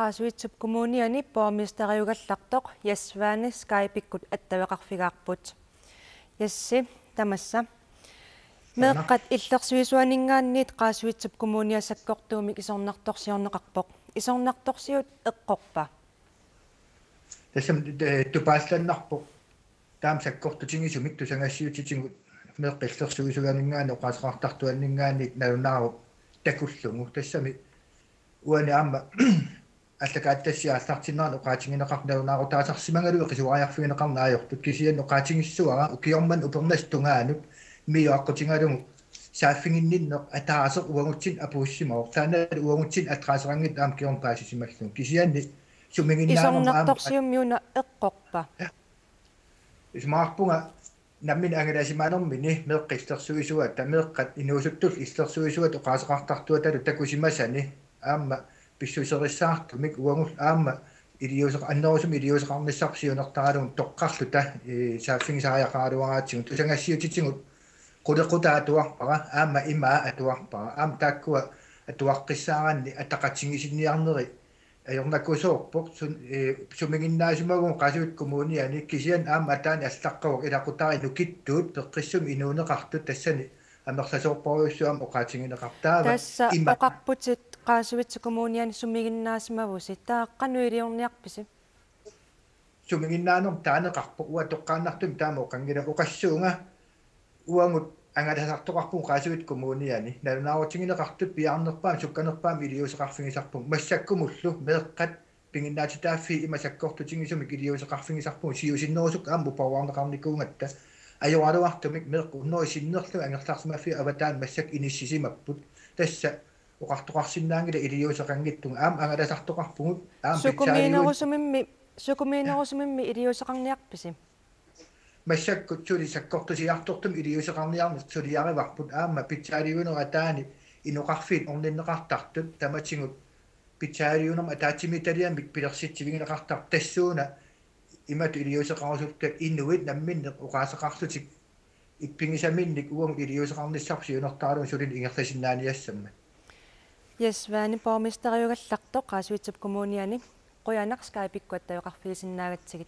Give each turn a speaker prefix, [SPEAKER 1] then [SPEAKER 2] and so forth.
[SPEAKER 1] qaasuitsub kommuniani pormesteriugallartoq Jasvaani Skypikkut attavaqarfigaarput. Jassi tamassa meeqqat illersuisuaningaanniit qaasuitsub kommunia sakkortuumik isornartorsiorneqarpoq. Isornartorsiut eqqorpa.
[SPEAKER 2] Tässä tupaallannarpoq taam sakkortutingisumik tusangassiutitingut meeqqillersuisuaningaanni oqaasaqartartuanningaanniit nalunaaru takullungu tassami uani amma allakaattassiaallartinnaarnu oqaatingineqarnalunaaru taasarsimangalu qisuariarfigineqarnaajortut kisian oqaatingissuara ukiorman upernas tungaanut miyoaqqutigalugu saaffinginninneq ataaseq uangutsin apuussimaor taanat uangutsin atqaaserangit aam kiorn paasisimallu kisianni suminginnaanum
[SPEAKER 1] isornartorsiummiuna eqqorpa
[SPEAKER 2] ismaarpunga nammin angalasimanormini meeqqillersuisuat tameeqqat inuusuttul illersuisuat oqaaseqartartuatalu takusimasani aamma pissuiserissaartumik uangus aamma iliuseq annerusum iliuseqarnissarsiunertaralun toqqarluta saaffingisaajaqaaluaraatigun tusangassiutitingut qulequtaatuarpara aamma imaa atuarpara aam taakkua atuaqqissaaranni ataqatingisinniarneri ajornakusoorpoq suminginnaasumagun qasuut kommuniani kisian aamma ataani allaqqavuq ilaqutari nukittuut peqqissum inuuneqartut tassani amersasoorporuissuam oqaatingineqartaava
[SPEAKER 1] tassa oqarputit qaasuitsu kommuniani sumiginnaasimavusi taaqqanuiliorniarpisi
[SPEAKER 2] suminginnaanorm taaneqarpoq ua toqqaannartum taamo qangila oqassuunga uangut angalasartoqarpun qaasuit kommuniani nalunaarutingineqartut piarnerpaam sukkanerpaam iliuseqarfigisarpun massakkumullu meeqqat pinginnaatitaaffi ima sakkortutingisumik iliuseqarfigisarpun siusinnerusuk aammu paruarneqarnikuungatta ajoraluartumik meeqqu unnoisinnerlu angerlarsimaffi avataan massak inissisimapput tassa oqartoqarsinnaangila iliuseqanngittung aam angalasartoqarpugut aam
[SPEAKER 1] sukumiinerusumimmi iliuseqarniarpisi
[SPEAKER 2] massakkut suli sakkortusiartortum iliuseqarniarnit suliarivarput aamma pitsaaliunerataani inoqarfiit orninneqartartut tamatingut pitsaaliunerm ataatimmitaliamik pilersitsivigineqartar tassuuna imatu iliuseqarusukkat inuit namminneq oqaaseqarlutik ippigisaminnik uangut iliuseqarnissarsiunertaalun sulin ingerlasinnaaniassamma
[SPEAKER 1] Jasvaani pormesteriugallartoq qaasuitsub kommuniani quyanaq Skypikku attavaqarfigisinnaagatsigit